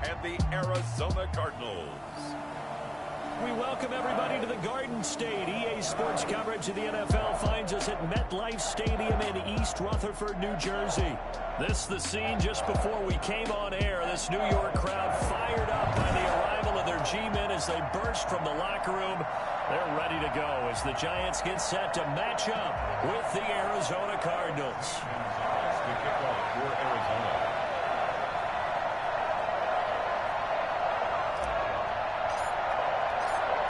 and the Arizona Cardinals. We welcome everybody to the Garden State. EA Sports coverage of the NFL finds us at MetLife Stadium in East Rutherford, New Jersey. This is the scene just before we came on air. This New York crowd fired up by the arrival of their G-men as they burst from the locker room. They're ready to go as the Giants get set to match up with the Arizona Cardinals.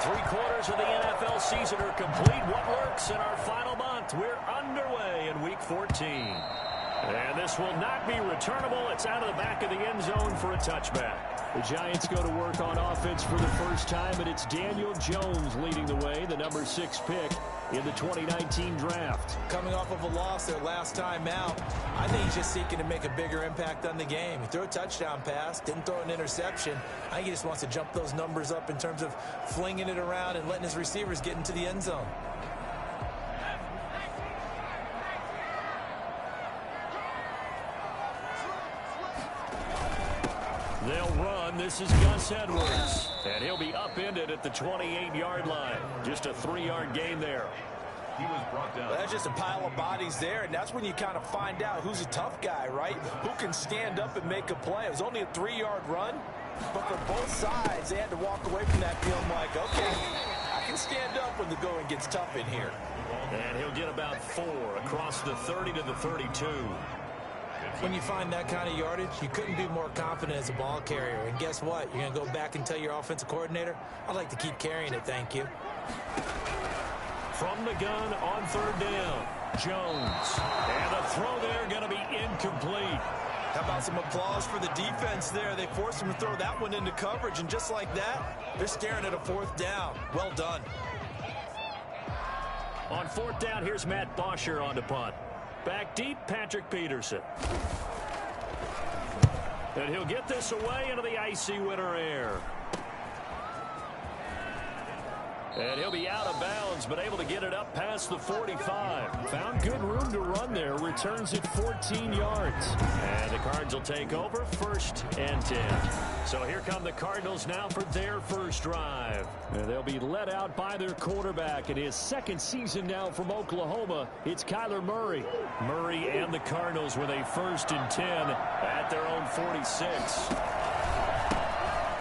Three-quarters of the NFL season are complete. What lurks in our final month? We're underway in Week 14. And this will not be returnable. It's out of the back of the end zone for a touchback. The Giants go to work on offense for the first time, and it's Daniel Jones leading the way, the number 6 pick in the 2019 draft. Coming off of a loss their last time out, I think he's just seeking to make a bigger impact on the game. He threw a touchdown pass, didn't throw an interception. I think he just wants to jump those numbers up in terms of flinging it around and letting his receivers get into the end zone. They'll run. This is Gus Edwards. And he'll be upended at the 28-yard line. Just a 3-yard gain there. He was brought down. Well, that's just a pile of bodies there, and that's when you kind of find out who's a tough guy, right? Who can stand up and make a play. It was only a 3-yard run, but for both sides, they had to walk away from that feeling like, okay, I can stand up when the going gets tough in here. And he'll get about 4 across the 30 to the 32. When you find that kind of yardage, you couldn't be more confident as a ball carrier. And guess what? You're going to go back and tell your offensive coordinator, I'd like to keep carrying it, thank you. From the gun on 3rd down, Jones. And the throw there going to be incomplete. How about some applause for the defense there? They forced him to throw that one into coverage, and just like that, they're staring at a 4th down. Well done. On 4th down, here's Matt Bosher on the punt. Back deep, Patrick Peterson. And he'll get this away into the icy winter air. And he'll be out of bounds, but able to get it up past the 45. Found good room to run there. Returns it 14 yards. And the Cards will take over 1st and 10. So here come the Cardinals now for their first drive. And they'll be led out by their quarterback in his 2nd season now from Oklahoma. It's Kyler Murray. Murray and the Cardinals with a 1st and 10 at their own 46.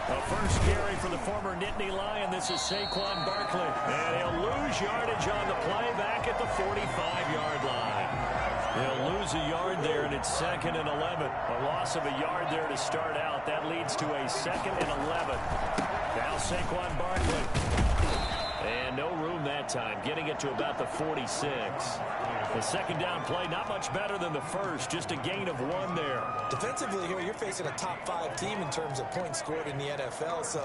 A first carry for the former Nittany Lion. This is Saquon Barkley. And he'll lose yardage on the play back at the 45-yard line. He'll lose a yard there, and it's 2nd and 11. A loss of a yard there to start out. That leads to a 2nd and 11. Now Saquon Barkley. And no room that time, getting it to about the 46. The 2nd down play, not much better than the first, just a gain of 1 there. Defensively here, you're facing a top 5 team in terms of points scored in the NFL. So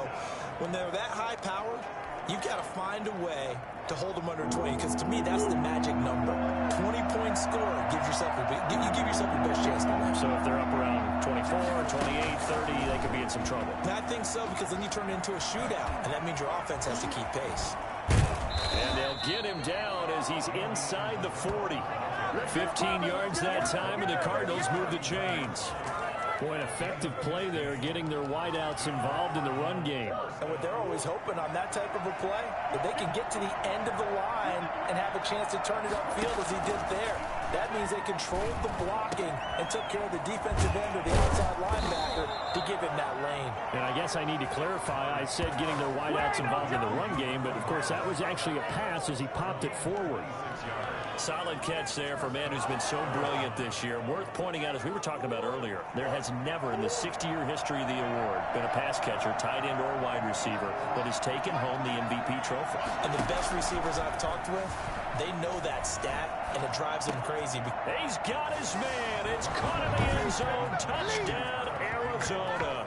when they're that high powered, you've got to find a way to hold them under 20, because to me, that's the magic number. 20 points scored gives yourself you give yourself your best chance to win. So if they're up around 24, 28, 30, they could be in some trouble. I think so, because then you turn it into a shootout, and that means your offense has to keep pace. And they'll get him down as he's inside the 40. 15 yards that time, and the Cardinals move the chains. Boy, an effective play there, getting their wideouts involved in the run game. And what they're always hoping on that type of a play, that they can get to the end of the line and have a chance to turn it upfield as he did there. That means they controlled the blocking and took care of the defensive end or the outside linebacker to give him that lane. And I guess I need to clarify, I said getting their wideouts involved in the run game, but of course that was actually a pass as he popped it forward. Solid catch there for a man who's been so brilliant this year. Worth pointing out, as we were talking about earlier, there has never in the 60-year history of the award been a pass catcher, tight end or wide receiver, that has taken home the MVP trophy. And the best receivers I've talked with, they know that stat, and it drives them crazy. He's got his man. It's caught in the end zone. Touchdown, Arizona.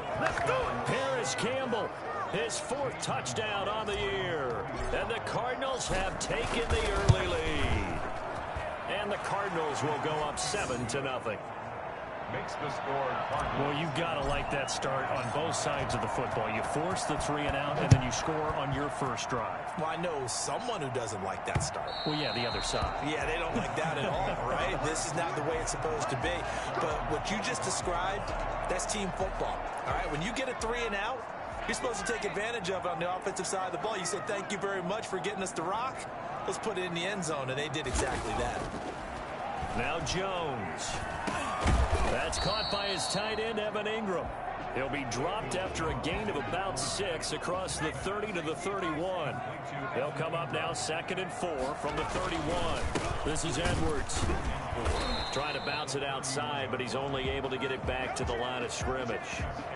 Paris Campbell, his 4th touchdown on the year. And the Cardinals have taken the early lead. And the Cardinals will go up 7-0. Makes the score. Well, you've got to like that start on both sides of the football. You force the 3 and out, and then you score on your first drive. Well, I know someone who doesn't like that start. Well, yeah, the other side. Yeah, they don't like that at all, right? This is not the way it's supposed to be. But what you just described, that's team football. All right, when you get a 3 and out, you're supposed to take advantage of it on the offensive side of the ball. You say, thank you very much for getting us the rock. Let's put it in the end zone, and they did exactly that. Now Jones. That's caught by his tight end, Evan Ingram. He'll be dropped after a gain of about 6 across the 30 to the 31. They'll come up now 2nd and 4 from the 31. This is Edwards. Trying to bounce it outside, but he's only able to get it back to the line of scrimmage.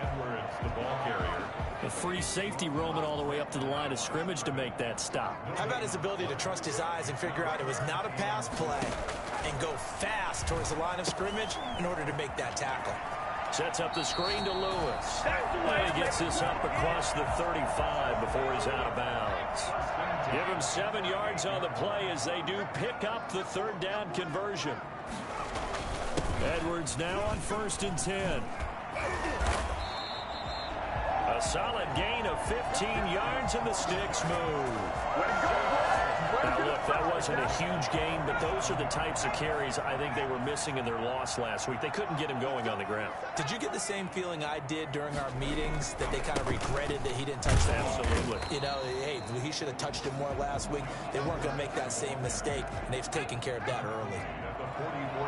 Edwards, the ball carrier. A free safety roaming all the way up to the line of scrimmage to make that stop. How about his ability to trust his eyes and figure out it was not a pass play and go fast towards the line of scrimmage in order to make that tackle. Sets up the screen to Lewis. And he gets this up across the 35 before he's out of bounds. Give him 7 yards on the play as they do pick up the 3rd down conversion. Edwards now on 1st and 10. A solid gain of 15 yards and the sticks move. Now, look, that wasn't a huge gain, but those are the types of carries I think they were missing in their loss last week. They couldn't get him going on the ground. Did you get the same feeling I did during our meetings, that they kind of regretted that he didn't touch the ball? Absolutely. You know, hey, he should have touched it more last week. They weren't going to make that same mistake, and they've taken care of that early.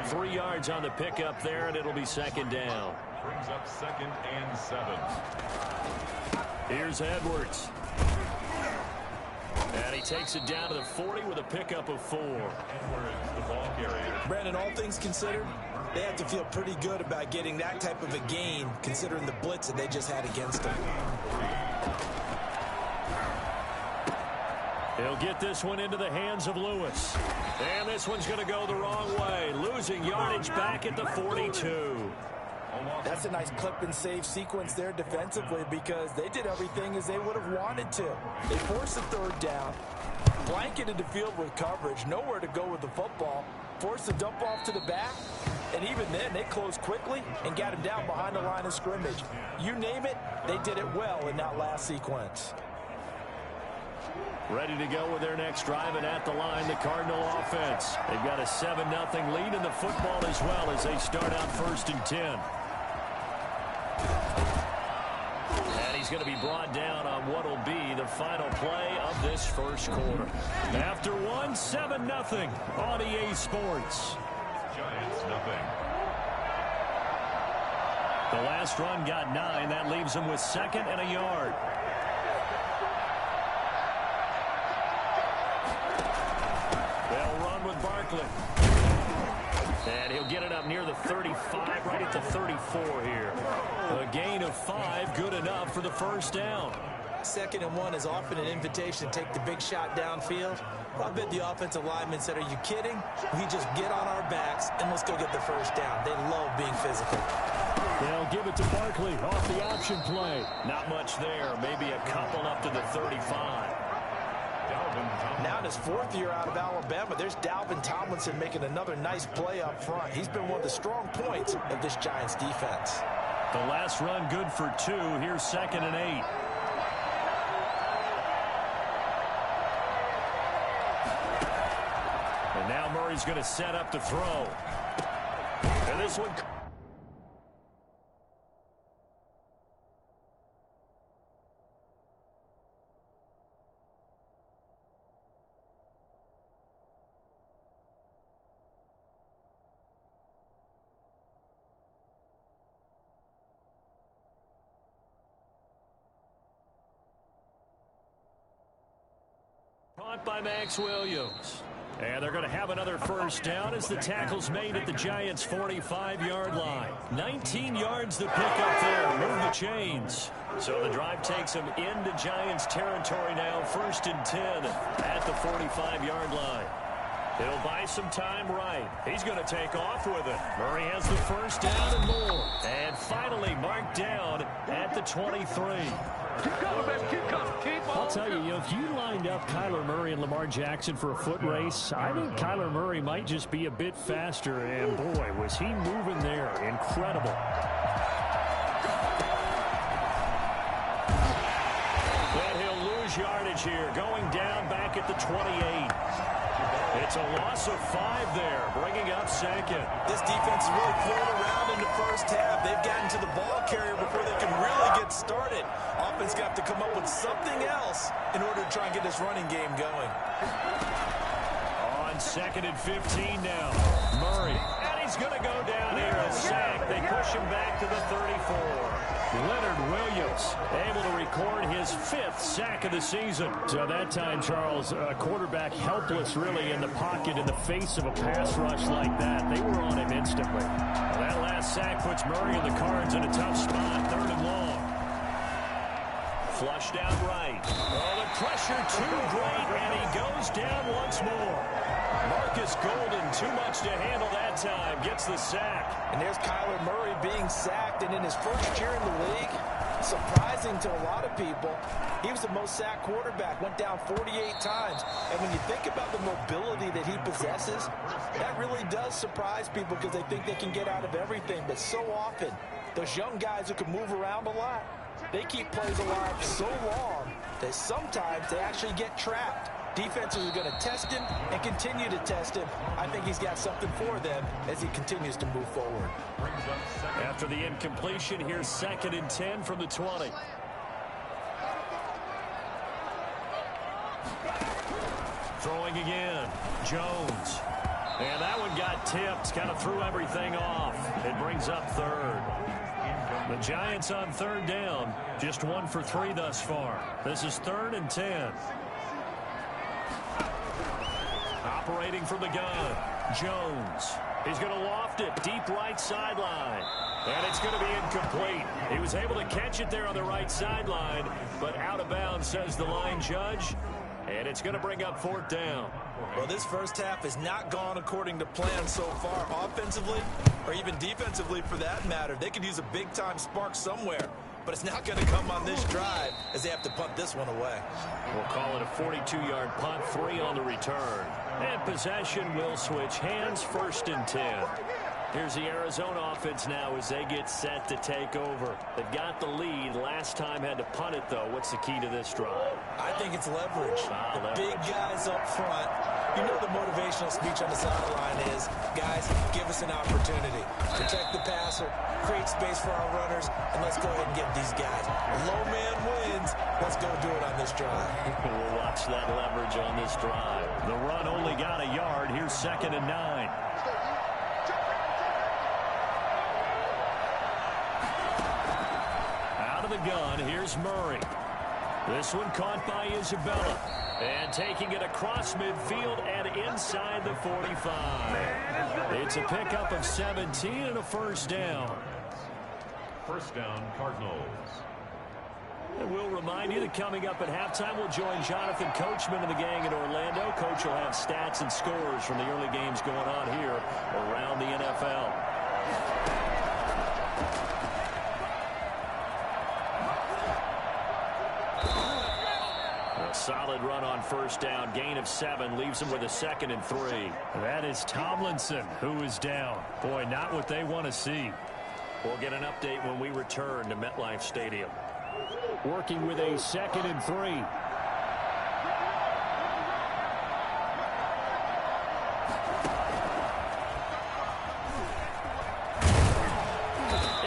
3 yards on the pickup there, and it'll be 2nd down. Brings up 2nd and 7. Here's Edwards. And he takes it down to the 40 with a pickup of 4. Edwards, the ball carrier. Brandon, all things considered, they have to feel pretty good about getting that type of a gain, considering the blitz that they just had against them. He'll get this one into the hands of Lewis. And this one's going to go the wrong way. Losing yardage back at the 42. That's a nice clip and save sequence there defensively, because they did everything as they would have wanted to. They forced the 3rd down, blanketed the field with coverage, nowhere to go with the football, forced the dump off to the back, and even then they closed quickly and got him down behind the line of scrimmage. You name it, they did it well in that last sequence. Ready to go with their next drive, and at the line, the Cardinal offense. They've got a 7-0 lead in the football as well as they start out 1st and 10. And he's going to be brought down on what will be the final play of this 1st quarter. After 1, 7-0 on EA Sports. Giants, nothing. The last run got 9. That leaves them with 2nd and a yard. They'll run with Barkley. And he'll get it up near the 35, right at the 34 here. A gain of 5, good enough for the 1st down. 2nd and 1 is often an invitation to take the big shot downfield. Well, I bet the offensive linemen said, are you kidding? We just get on our backs and let's go get the 1st down. They love being physical. They'll give it to Barkley off the option play. Not much there, maybe a couple up to the 35. Now in his 4th year out of Alabama, there's Dalvin Tomlinson making another nice play up front. He's been one of the strong points of this Giants defense. The last run good for 2. Here's 2nd and 8. And now Murray's going to set up to throw. And this one... Caught by Max Williams. And they're going to have another 1st down as the tackle's made at the Giants' 45-yard line. 19 yards to pick up there. Move the chains. So the drive takes them into Giants territory now. 1st and 10 at the 45-yard line. He'll buy some time right. He's going to take off with it. Murray has the 1st down and more. And finally marked down at the 23. I'll tell you, if you lined up Kyler Murray and Lamar Jackson for a foot race, I think Kyler Murray might just be a bit faster, and boy, was he moving there. Incredible. And he'll lose yardage here, going down back at the 28. It's a loss of 5 there, bringing up 2nd. This defense is really pulling around in the 1st half. They've gotten to the ball carrier before they can really defense got to come up with something else in order to try and get this running game going. On 2nd and 15 now. Murray. And he's going to go down here. A sack. They push him back to the 34. Leonard Williams able to record his 5th sack of the season. So that time, Charles, a quarterback helpless really in the pocket in the face of a pass rush like that. They were on him instantly. Well, that last sack puts Murray and the Cards in a tough spot. 3rd and long. Flushed out right. Oh, the pressure too great, and he goes down once more. Marcus Golden, too much to handle that time, gets the sack. And there's Kyler Murray being sacked, and in his first year in the league, surprising to a lot of people, he was the most sacked quarterback, went down 48 times. And when you think about the mobility that he possesses, that really does surprise people because they think they can get out of everything. But so often, those young guys who can move around a lot, they keep plays alive so long that sometimes they actually get trapped. Defenses are going to test him and continue to test him. I think he's got something for them as he continues to move forward. After the incompletion, here's 2nd and 10 from the 20. Throwing again. Jones. And that one got tipped. Kind of threw everything off. It brings up 3rd. The Giants on 3rd down. Just 1 for 3 thus far. This is 3rd and 10. Operating from the gun. Jones. He's going to loft it. Deep right sideline. And it's going to be incomplete. He was able to catch it there on the right sideline, but out of bounds, says the line judge. And it's going to bring up 4th down. Well, this first half has not gone according to plan so far offensively or even defensively for that matter. They could use a big-time spark somewhere, but it's not going to come on this drive as they have to punt this one away. We'll call it a 42-yard punt, 3 on the return. And possession will switch hands, 1st and 10. Here's the Arizona offense now as they get set to take over. They've got the lead. Last time had to punt it, though. What's the key to this drive? I think it's leverage. Leverage. Big guys up front. You know the motivational speech on the sideline is, guys, give us an opportunity. Protect the passer, create space for our runners, and let's go ahead and get these guys. Low man wins. Let's go do it on this drive. We'll watch that leverage on this drive. The run only got a yard. Here's 2nd and 9. The gun. Here's Murray. This one caught by Isabella. And taking it across midfield and inside the 45. It's a pickup of 17 and a 1st down. 1st down, Cardinals. And we'll remind you that coming up at halftime, we'll join Jonathan Coachman and the gang in Orlando. Coach will have stats and scores from the early games going on here around the NFL. Solid run on 1st down. Gain of 7 leaves him with a 2nd and 3. That is Tomlinson who is down. Boy, not what they want to see. We'll get an update when we return to MetLife Stadium. Working with a 2nd and 3.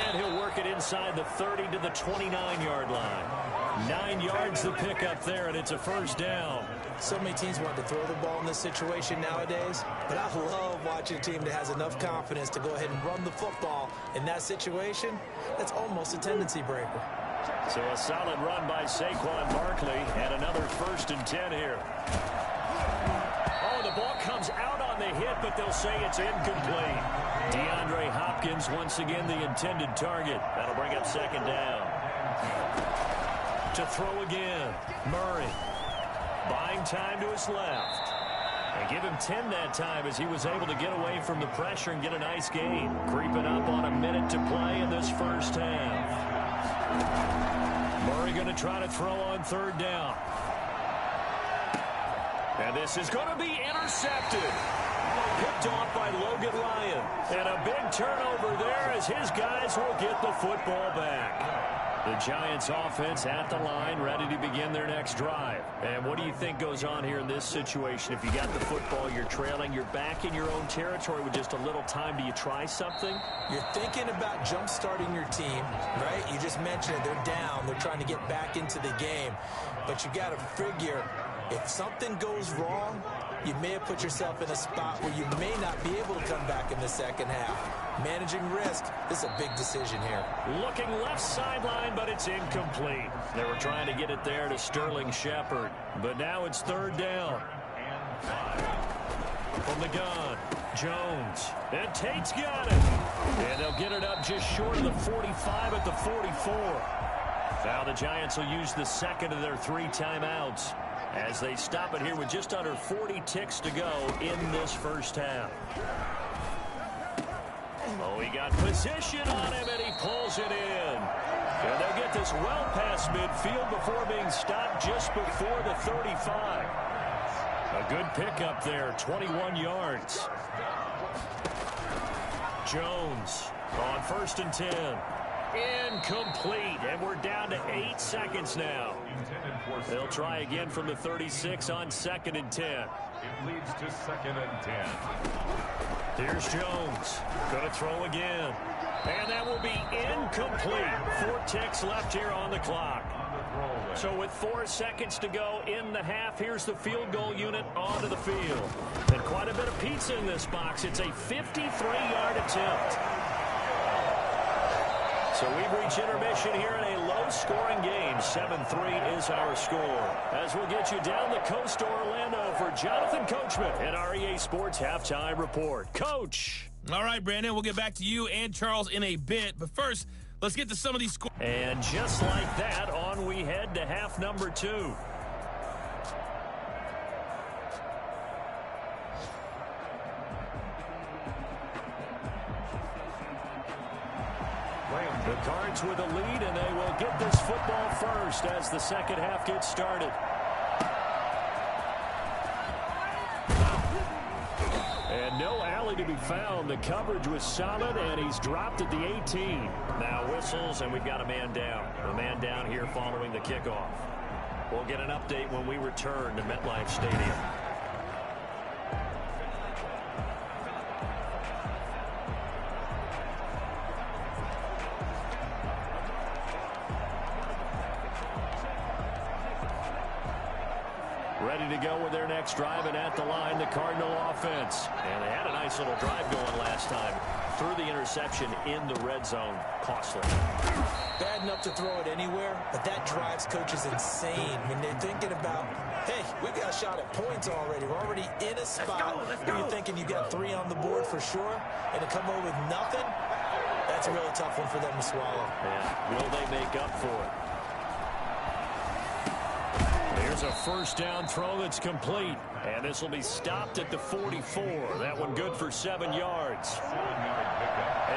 And he'll work it inside the 30 to the 29-yard line. 9 yards the pickup there, and it's a 1st down. So many teams want to throw the ball in this situation nowadays, but I love watching a team that has enough confidence to go ahead and run the football. In that situation, that's almost a tendency breaker. So a solid run by Saquon Barkley, and another 1st and 10 here. Oh, the ball comes out on the hit, but they'll say it's incomplete. DeAndre Hopkins once again the intended target. That'll bring up 2nd down. To throw again, Murray. Buying time to his left. And give him 10 that time as he was able to get away from the pressure and get a nice gain. Creeping up on a minute to play in this 1st half. Murray going to try to throw on 3rd down. And this is going to be intercepted. Picked off by Logan Ryan. And a big turnover there as his guys will get the football back. The Giants offense at the line, ready to begin their next drive. And what do you think goes on here in this situation? If you got the football, you're trailing, you're back in your own territory with just a little time. Do you try something? You're thinking about jump-starting your team, right? You just mentioned it. They're down. They're trying to get back into the game. But you got to figure, if something goes wrong, you may have put yourself in a spot where you may not be able to come back in the second half. Managing risk, this is a big decision here. Looking left sideline, but it's incomplete. They were trying to get it there to Sterling Shepard. But now it's third down. From the gun, Jones. And Tate's got it. And they'll get it up just short of the 45 at the 44. Now the Giants will use the second of their 3 timeouts as they stop it here with just under 40 ticks to go in this first half. Oh, he got position on him, and he pulls it in. And they'll get this well past midfield before being stopped just before the 35. A good pickup there, 21 yards. Jones on 1st and 10. Incomplete, and we're down to 8 seconds now. They'll try again from the 36 on 2nd and 10. It leads to 2nd and 10. Here's Jones. Going to throw again. And that will be incomplete. 4 ticks left here on the clock. So with 4 seconds to go in the half, here's the field goal unit onto the field. And quite a bit of pizza in this box. It's a 53-yard attempt. So we've reached intermission here in a low-scoring game. 7-3 is our score. As we'll get you down the coast to Orlando for Jonathan Coachman and our EA Sports Halftime Report. Coach. All right, Brandon, we'll get back to you and Charles in a bit. But first, let's get to some of these scores. And just like that, on we head to half number 2. The Cards with a lead, and they will get this football first as the second half gets started. And no alley to be found. The coverage was solid, and he's dropped at the 18. Now whistles, and we've got a man down. A man down here following the kickoff. We'll get an update when we return to MetLife Stadium. Ready to go with their next drive, and at the line, the Cardinal offense. And they had a nice little drive going last time. Threw the interception in the red zone. Costly. Bad enough to throw it anywhere, but that drives coaches insane when they're thinking about, hey, we got a shot at points already. We're already in a spot where you're thinking you got 3 on the board for sure, and to come over with nothing, that's a really tough one for them to swallow. Yeah. Will they make up for it? Here's a first down throw that's complete. And this will be stopped at the 44. That one good for 7 yards.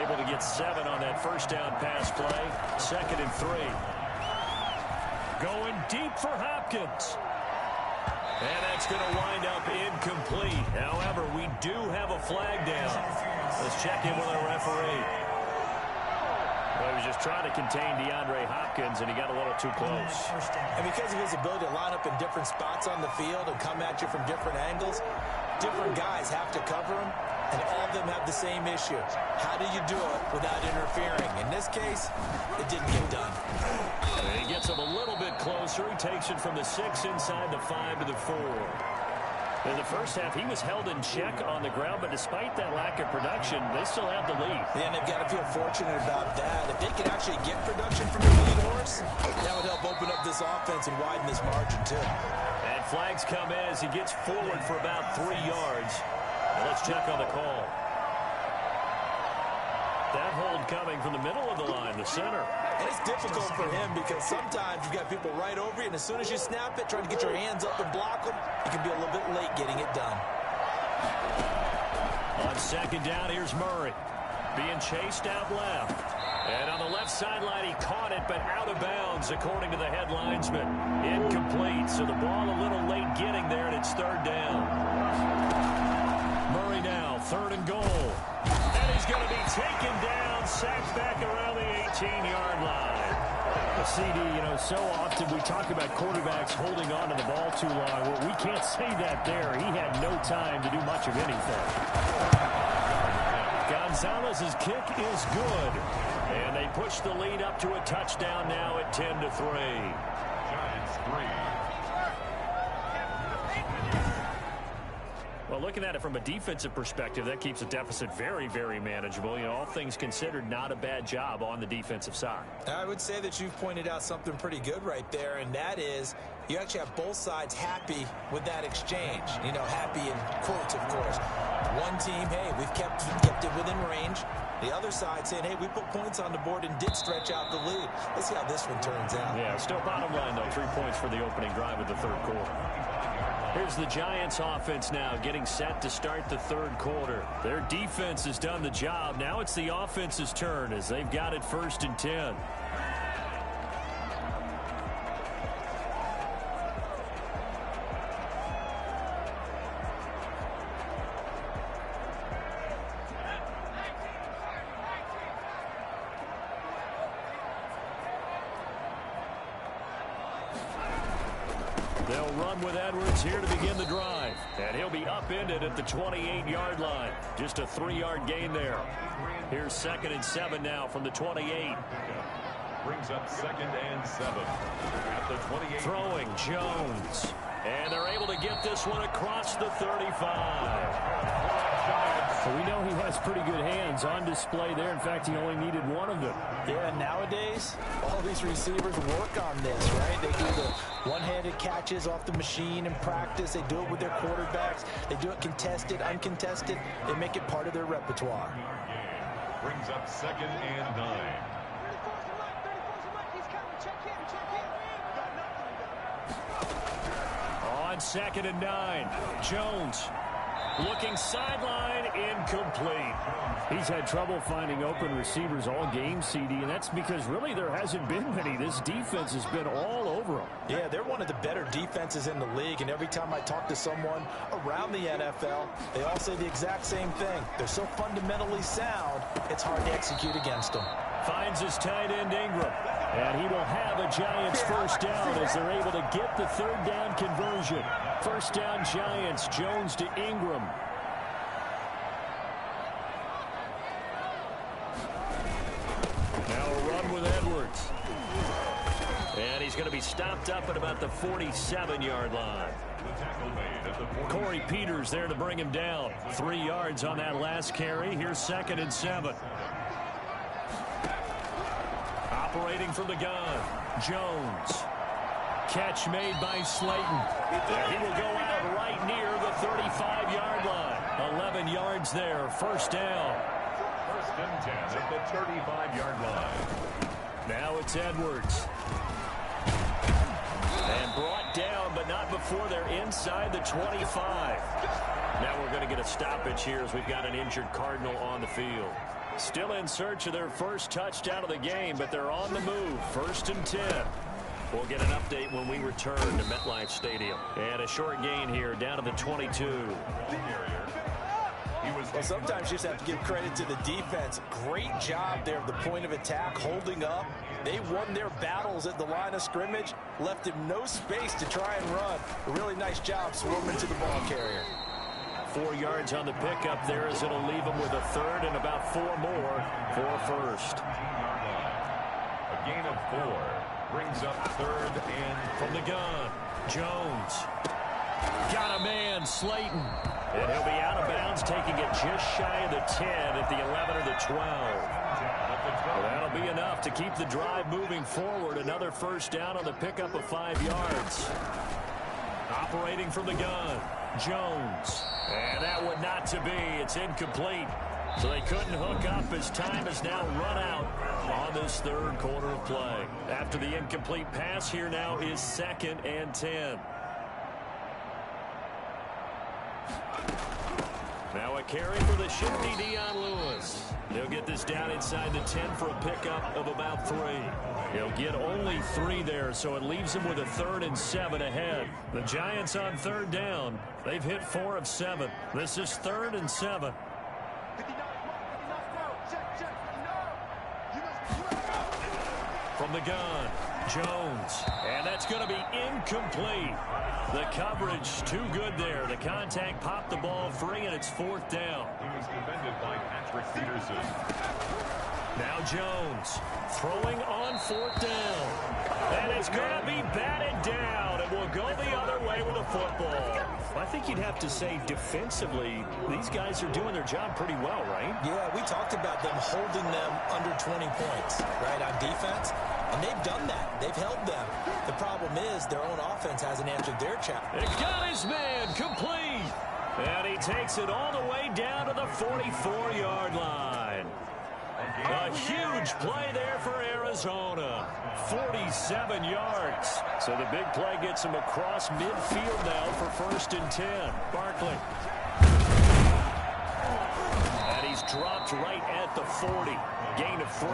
Able to get 7 on that first down pass play. 2nd and 3. Going deep for Hopkins. And that's going to wind up incomplete. However, we do have a flag down. Let's check in with our referee. Well, he was just trying to contain DeAndre Hopkins, and he got a little too close. And because of his ability to line up in different spots on the field and come at you from different angles, different guys have to cover him, and all of them have the same issue. How do you do it without interfering? In this case, it didn't get done. And he gets him a little bit closer. He takes it from the 6 inside the 5 to the 4. In the first half, he was held in check on the ground, but despite that lack of production, they still have the lead. Yeah, and they've got to feel fortunate about that. If they could actually get production from the lead horse, that would help open up this offense and widen this margin, too. And flags come in as he gets forward for about 3 yards. And let's check on the call. That hold coming from the middle of the line, the center. And it's difficult for him because sometimes you've got people right over you, and as soon as you snap it, trying to get your hands up and block them, you can be a little bit late getting it done. On 2nd down, here's Murray. Being chased out left. And on the left sideline, he caught it, but out of bounds, according to the head linesman. Incomplete, so the ball a little late getting there, and it's 3rd down. Murray now, 3rd and goal. And he's going to be taken down, sacked back around the 18-yard line. CD, you know, so often we talk about quarterbacks holding on to the ball too long. Well, we can't say that there. He had no time to do much of anything. Gonzalez's kick is good. And they push the lead up to a touchdown now at 10-3. Giants 3. Well, looking at it from a defensive perspective, that keeps the deficit very, very manageable. You know, all things considered, not a bad job on the defensive side. I would say that you've pointed out something pretty good right there, and that is you actually have both sides happy with that exchange. You know, happy in quotes, of course. One team, hey, we've kept it within range. The other side saying, hey, we put points on the board and did stretch out the lead. Let's see how this one turns out. Yeah, still bottom line, though. 3 points for the opening drive of the third quarter. Here's the Giants offense now getting set to start the third quarter. Their defense has done the job. Now it's the offense's turn as they've got it 1st and 10. They'll run with Edwards here to begin the drive. And he'll be upended at the 28-yard line. Just a 3-yard gain there. Here's 2nd and 7 now from the 28. Brings up 2nd and 7 at the 28. Throwing Jones. And they're able to get this one across the 35. So we know he has pretty good hands on display there. In fact, he only needed one of them. Yeah, nowadays, all these receivers work on this, right? They do the one-handed catches off the machine in practice. They do it with their quarterbacks. They do it contested, uncontested. They make it part of their repertoire. Brings up 2nd and 9. On 2nd and 9, Jones looking sideline, incomplete. He's had trouble finding open receivers all game, CD, and that's because really there hasn't been many. This defense has been all over them. Yeah, they're one of the better defenses in the league, and every time I talk to someone around the NFL, they all say the exact same thing. They're so fundamentally sound, it's hard to execute against them. Finds his tight end Ingram. And he will have a Giants 1st down as they're able to get the 3rd down conversion. 1st down Giants, Jones to Ingram. Now a run with Edwards. And he's going to be stopped up at about the 47-yard line. Corey Peters there to bring him down. 3 yards on that last carry. Here's 2nd and 7. Operating from the gun, Jones. Catch made by Slayton. He will go out right near the 35-yard line. 11 yards there, 1st down. 1st and 10 at the 35-yard line. Now it's Edwards. And brought down, but not before they're inside the 25. Now we're going to get a stoppage here as we've got an injured Cardinal on the field. Still in search of their 1st touchdown of the game, but they're on the move. 1st and 10. We'll get an update when we return to MetLife Stadium. And a short gain here down to the 22. Well, sometimes you just have to give credit to the defense. Great job there at the point of attack, holding up. They won their battles at the line of scrimmage, left him no space to try and run. A really nice job swarming to the ball carrier. 4 yards on the pickup there as it'll leave him with a 3rd and about 4 more for a 1st. A gain of 4 brings up 3rd and from the gun. Jones got a man, Slayton, and he'll be out of bounds, taking it just shy of the 10 at the 11 or the 12. Well, that'll be enough to keep the drive moving forward. Another 1st down on the pickup of 5 yards. Operating from the gun, Jones. And that would not to be. It's incomplete. So they couldn't hook up as time has now run out on this 3rd quarter of play. After the incomplete pass, here now is 2nd and 10. Now a carry for the shifty Dion Lewis. They'll get this down inside the 10 for a pickup of about 3. He'll get only 3 there, so it leaves him with a 3rd and 7 ahead. The Giants on 3rd down. They've hit 4 of 7. This is 3rd and 7. From the gun, Jones, and that's going to be incomplete. The coverage too good there. The contact popped the ball free, and it's 4th down. He was defended by Patrick Peterson. Now Jones throwing on 4th down. And it's going to be batted down, and we'll go the other way with the football. I think you'd have to say defensively, these guys are doing their job pretty well, right? Yeah, we talked about them holding them under 20 points, right, on defense. And they've done that. They've held them. The problem is their own offense hasn't answered their challenge. It got his man complete. And he takes it all the way down to the 44-yard line. A huge play there for Arizona. 47 yards. So the big play gets him across midfield now for 1st and 10. Barkley. And he's dropped right at the 40. Gain of 3.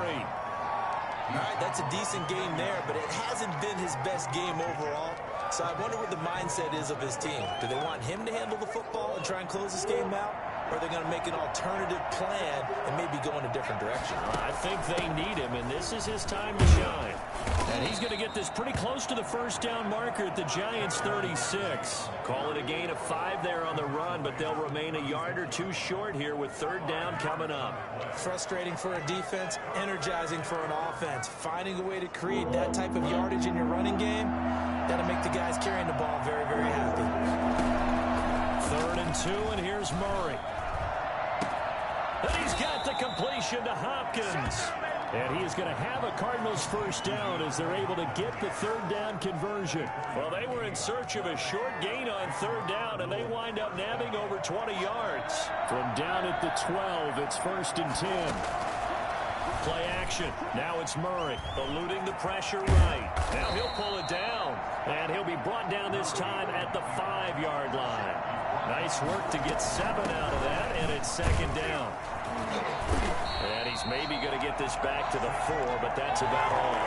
All right, that's a decent game there, but it hasn't been his best game overall. So I wonder what the mindset is of his team. Do they want him to handle the football and try and close this game out? Or are they going to make an alternative plan and maybe go in a different direction? I think they need him, and this is his time to shine. And he's going to get this pretty close to the 1st down marker at the Giants' 36. Call it a gain of 5 there on the run, but they'll remain a yard or 2 short here with 3rd down coming up. Frustrating for a defense, energizing for an offense. Finding a way to create that type of yardage in your running game, that'll make the guys carrying the ball very, very happy. 3rd and 2, and here's Murray. And he's got the completion to Hopkins. And he is going to have a Cardinals 1st down as they're able to get the 3rd down conversion. Well, they were in search of a short gain on 3rd down, and they wind up nabbing over 20 yards. From down at the 12, it's 1st and 10. Play action. Now it's Murray eluding the pressure right. Now he'll pull it down, and he'll be brought down this time at the 5-yard line. Nice work to get 7 out of that, and it's 2nd down. And he's maybe going to get this back to the 4, but that's about all.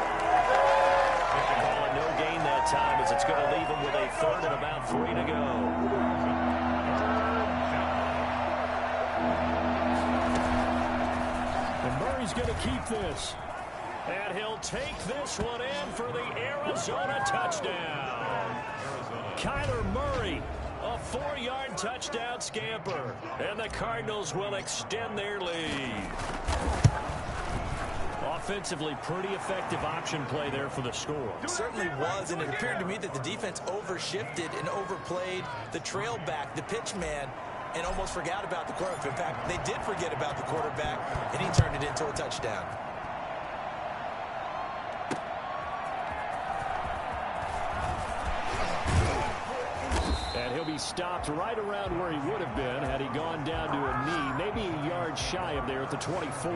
Call it no gain that time, as it's going to leave him with a 3rd and about 3 to go. And Murray's going to keep this. And he'll take this one in for the Arizona touchdown. Kyler Murray, a 4-yard touchdown scamper. And the Cardinals will extend their lead. Offensively, pretty effective option play there for the score. It certainly was, and it appeared to me that the defense overshifted and overplayed the trail back, the pitch man, and almost forgot about the quarterback. In fact, they did forget about the quarterback, and he turned it into a touchdown. And he'll be stopped right around where he would have been had he gone down to a knee, maybe a yard shy of there at the 24.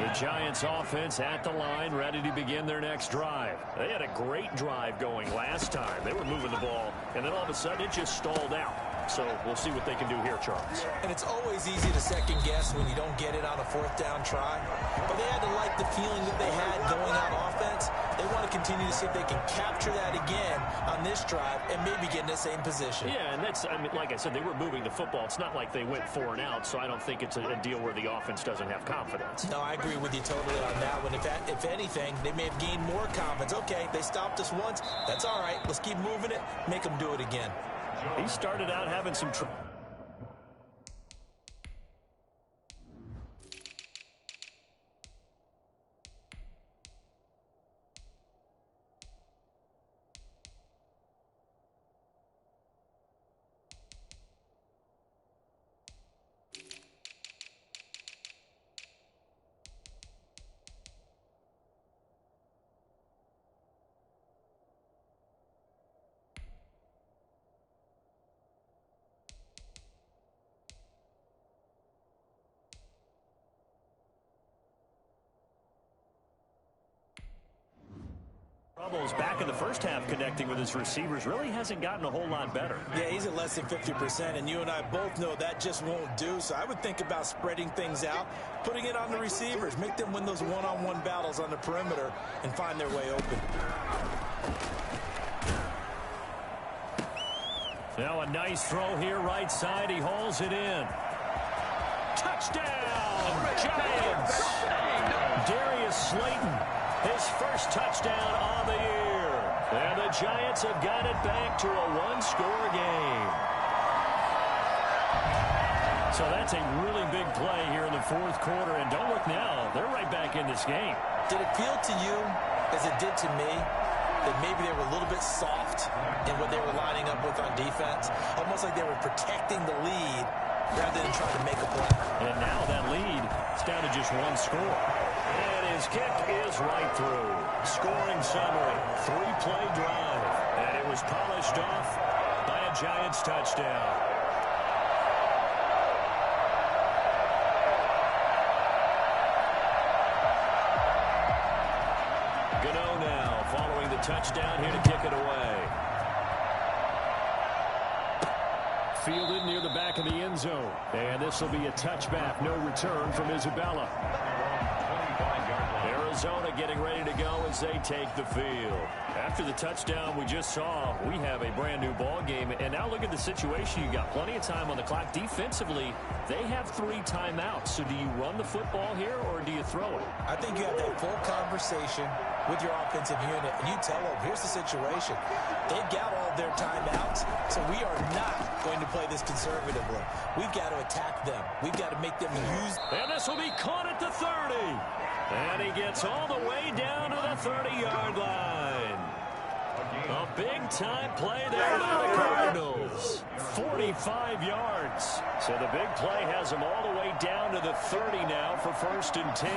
The Giants offense at the line, ready to begin their next drive. They had a great drive going last time. They were moving the ball, and then all of a sudden it just stalled out. So we'll see what they can do here, Charles. And it's always easy to second guess when you don't get it on a 4th down try. But they had to like the feeling that they had going on offense. They want to continue to see if they can capture that again on this drive and maybe get in the same position. Yeah, and that's, I mean, like I said, they were moving the football. It's not like they went 4 and out, so I don't think it's a deal where the offense doesn't have confidence. No, I agree with you totally on that one. If anything, they may have gained more confidence. Okay, they stopped us once. That's all right. Let's keep moving it. Make them do it again. He started out having some trouble. Back in the first half connecting with his receivers really hasn't gotten a whole lot better. Yeah, he's at less than 50%, and you and I both know that just won't do. So I would think about spreading things out, putting it on the receivers, make them win those one-on-one battles on the perimeter and find their way open. Now a nice throw here right side. He hauls it in. Touchdown, Giants! Darius Slayton his first touchdown of the year. And the Giants have got it back to a one-score game. So that's a really big play here in the fourth quarter. And don't look now, they're right back in this game. Did it feel to you, as it did to me, that maybe they were a little bit soft in what they were lining up with on defense? Almost like they were protecting the lead rather than trying to make a play. And now that lead is down to just one score. And his kick is right through. Scoring summary, 3-play drive. And it was polished off by a Giants touchdown. Gano now following the touchdown here to kick it away. Fielded near the back of the end zone. And this will be a touchback. No return from Isabella. Arizona getting ready to go as they take the field. After the touchdown we just saw, we have a brand new ball game. And now look at the situation. You got plenty of time on the clock. Defensively, they have 3 timeouts. So do you run the football here or do you throw it? I think you have that full conversation with your offensive unit, and you tell them, here's the situation. They've got all their timeouts, so we are not going to play this conservatively. We've got to attack them. We've got to make them use. And this will be caught at the 30. And he gets all the way down to the 30-yard line. A big-time play there by the Cardinals. 45 yards. So the big play has him all the way down to the 30 now for 1st and 10.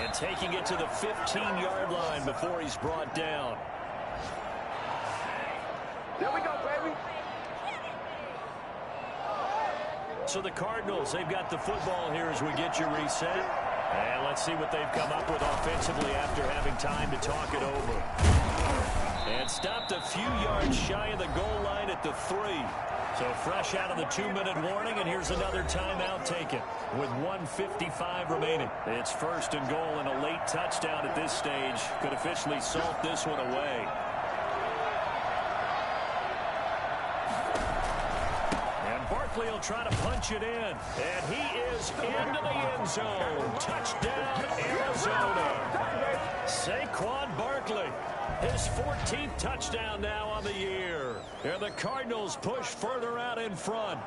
And taking it to the 15-yard line before he's brought down. There we go, baby. So the Cardinals, they've got the football here as we get you reset. And let's see what they've come up with offensively after having time to talk it over. And stopped a few yards shy of the goal line at the 3. So fresh out of the 2-minute warning, and here's another timeout taken with 1:55 remaining. It's 1st and goal, and a late touchdown at this stage could officially salt this one away. He'll try to punch it in, and he is into the end zone. Touchdown, Arizona. Saquon Barkley, his 14th touchdown now on the year. And the Cardinals push further out in front.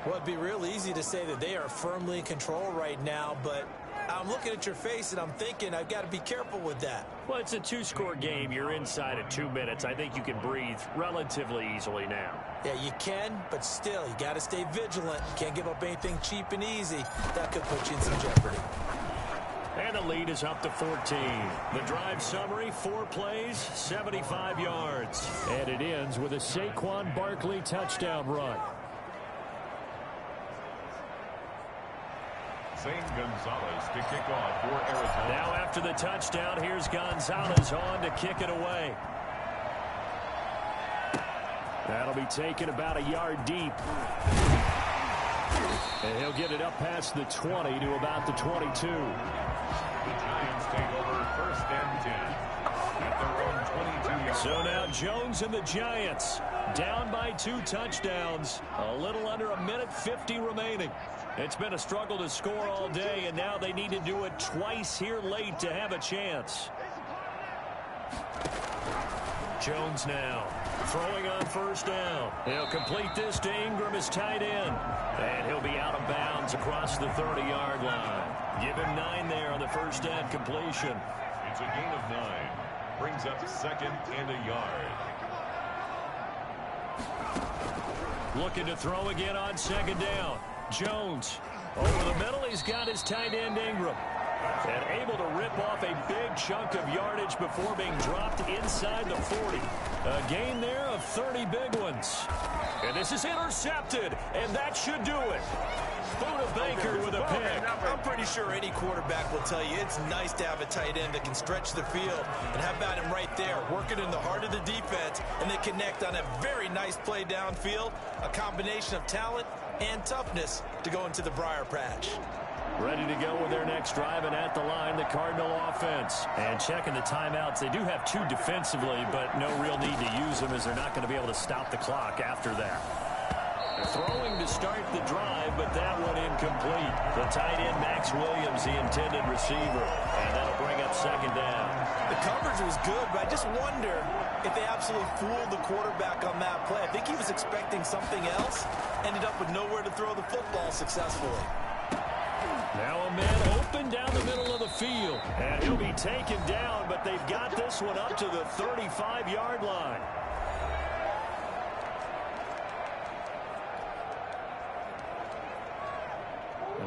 Well, it'd be real easy to say that they are firmly in control right now, but I'm looking at your face and I'm thinking I've got to be careful with that. Well, it's a 2-score game. You're inside of 2 minutes. I think you can breathe relatively easily now. Yeah, you can, but still, you got to stay vigilant. You can't give up anything cheap and easy. That could put you in some jeopardy. And the lead is up to 14. The drive summary, 4 plays, 75 yards. And it ends with a Saquon Barkley touchdown run. Zane Gonzalez to kick off for Arizona. Now after the touchdown, here's Gonzalez on to kick it away. That'll be taken about a yard deep. And he'll get it up past the 20 to about the 22. The Giants take over 1st and 10 at their own 22-yard. So now Jones and the Giants down by 2 touchdowns. A little under 1:50 remaining. It's been a struggle to score all day, and now they need to do it twice here late to have a chance. Jones now throwing on 1st down. He'll complete this to Ingram, his tight end. And he'll be out of bounds across the 30-yard line. Give him 9 there on the 1st down completion. It's a gain of 9. Brings up 2nd and a yard. Looking to throw again on 2nd down. Jones over the middle. He's got his tight end Ingram. And able to rip off a big chunk of yardage before being dropped inside the 40. A gain there of 30 big ones. And this is intercepted, and that should do it. Buda Baker with a pick. I'm pretty sure any quarterback will tell you it's nice to have a tight end that can stretch the field. And how about him right there, working in the heart of the defense, and they connect on a very nice play downfield. A combination of talent and toughness to go into the briar patch. Ready to go with their next drive, and at the line, the Cardinal offense. And checking the timeouts, they do have 2 defensively, but no real need to use them as they're not going to be able to stop the clock after that. Throwing to start the drive, but that one incomplete. The tight end, Max Williams, the intended receiver. And that'll bring up second down. The coverage was good, but I just wonder if they absolutely fooled the quarterback on that play. I think he was expecting something else, ended up with nowhere to throw the football successfully. Now a man open down the middle of the field. And he'll be taken down, but they've got this one up to the 35-yard line.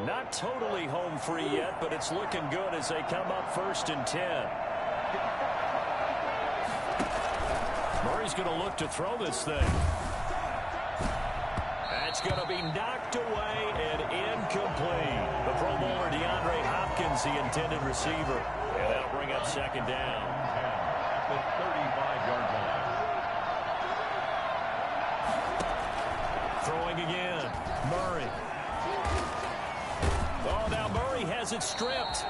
Not totally home free yet, but it's looking good as they come up 1st and 10. Murray's going to look to throw this thing. That's going to be knocked away and incomplete. The Pro Bowler DeAndre Hopkins, the intended receiver. And that'll bring up second down. At the 35-yard line. Throwing again. Murray. Oh, now Murray has it stripped.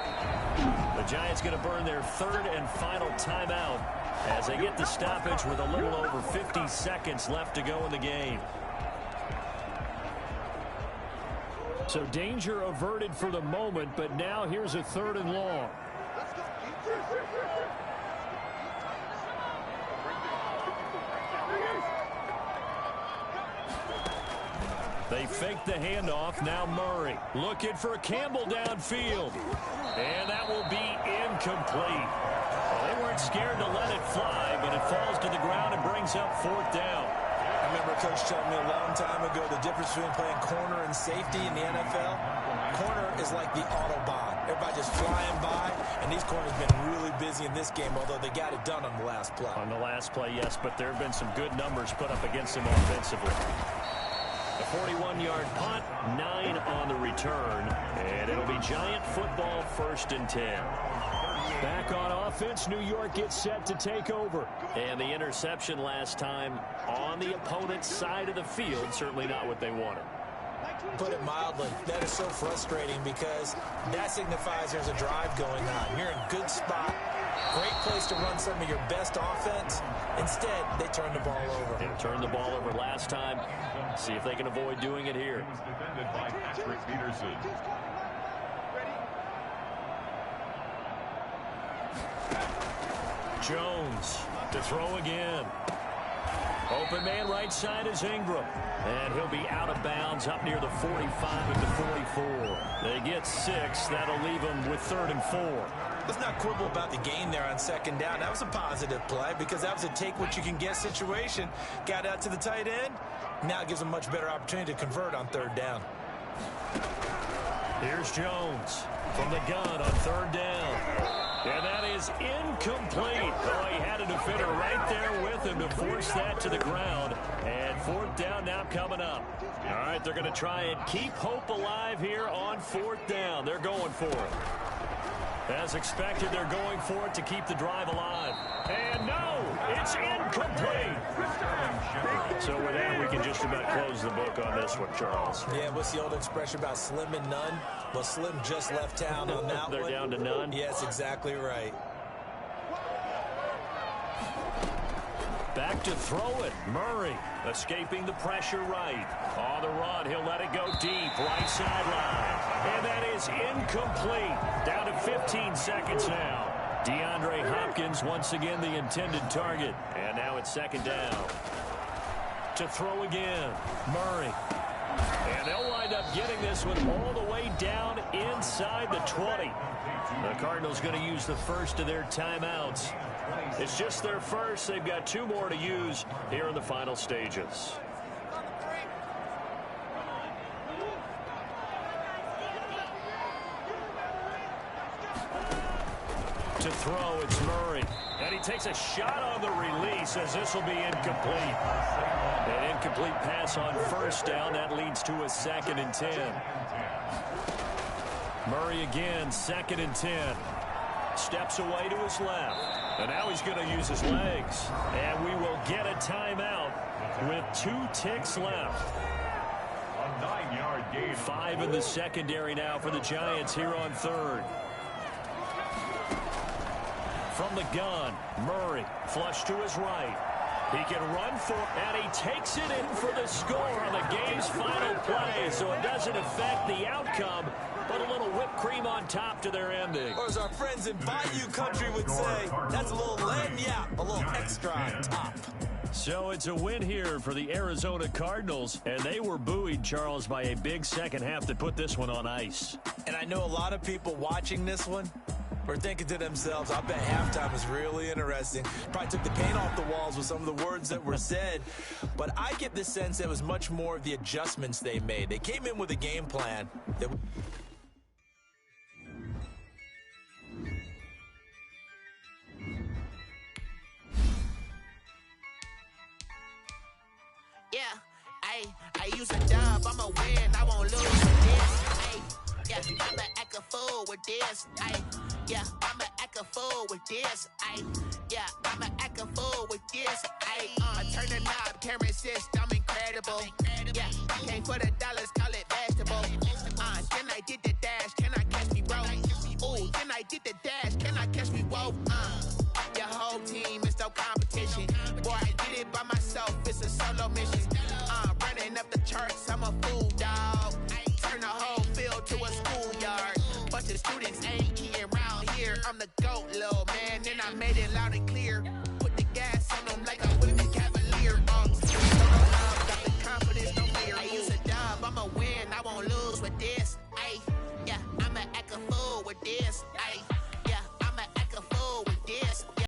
The Giants going to burn their 3rd and final timeout as they get the stoppage with a little over 50 seconds left to go in the game. So danger averted for the moment, but now here's a 3rd and long. They fake the handoff. Now Murray looking for Campbell downfield. And that will be incomplete. Well, they weren't scared to let it fly, but it falls to the ground and brings up 4th down. I remember Coach telling me a long time ago the difference between playing corner and safety in the NFL. Corner is like the Autobahn. Everybody just flying by, and these corners have been really busy in this game, although they got it done on the last play. On the last play, yes, but there have been some good numbers put up against them offensively. A 41-yard punt, 9 on the return, and it'll be Giant football 1st and 10. Back on offense, New York gets set to take over. And the interception last time on the opponent's side of the field, certainly not what they wanted. Put it mildly, that is so frustrating because that signifies there's a drive going on. You're in a good spot, great place to run some of your best offense. Instead, they turn the ball over. And turned the ball over last time. See if they can avoid doing it here. Defended by Patrick Peterson. Jones to throw again. Open man right side is Ingram. And he'll be out of bounds up near the 45 at the 44. They get 6. That'll leave them with 3rd and 4. Let's not quibble about the gain there on 2nd down. That was a positive play because that was a take-what-you-can-get situation. Got out to the tight end. Now it gives them a much better opportunity to convert on 3rd down. Here's Jones from the gun on 3rd down. And that is incomplete. Oh, he had a defender right there with him to force that to the ground. And 4th down now coming up. All right, they're going to try and keep hope alive here on 4th down. They're going for it. As expected, they're going for it to keep the drive alive. And no, it's incomplete. So with that, we can just about close the book on this one, Charles. Yeah, what's the old expression about slim and none? Well, Slim just left town on that They're one. down to none? Yes, exactly right. Back to throw it. Murray escaping the pressure right. On the run, he'll let it go deep. Right sideline. And that is incomplete. Down to 15 seconds now. DeAndre Hopkins once again the intended target. And now it's 2nd down. To throw again. Murray. And they'll wind up getting this one all the way down inside the 20. The Cardinals going to use the first of their timeouts. It's just their first. They've got 2 more to use here in the final stages. To throw, it's Murray. And he takes a shot on the release as this will be incomplete. An incomplete pass on 1st down. That leads to a 2nd and 10. Murray again, 2nd and 10. Steps away to his left. And now he's going to use his legs. And we will get a timeout with 2 ticks left. A 9-yard gain. 5 in the secondary now for the Giants here on 3rd. From the gun, Murray, flush to his right. He can run for, and he takes it in for the score on the game's final play, so it doesn't affect the outcome, but a little whipped cream on top to their ending. Or as our friends in Bayou Country would say, that's a little lagniappe, a little extra on top. So it's a win here for the Arizona Cardinals, and they were buoyed, Charles, by a big second half that put this one on ice. And I know a lot of people watching this one were thinking to themselves, I bet halftime was really interesting. Probably took the paint off the walls with some of the words that were said. But I get the sense it was much more of the adjustments they made. They came in with a game plan that... Yeah, I use a dub, I'ma win, I won't lose with this. Yeah, I'ma act a fool with this. Yeah, I'ma act a fool with this. Yeah, I'ma act a fool with this. I turn the knob, camera assist, I'm incredible. Yeah, came for the dollars, call it vegetable. Then I did the dash, can I catch me, bro? Ooh, then I did the dash, can I catch me, whoa? Your whole team is no competition. Boy, I did it by myself, it's a solo mission. Running up the charts, I'm a fool, dog. Turn the whole field to a schoolyard. Bunch of students ain't eating around here. I'm the GOAT, little man, and I made it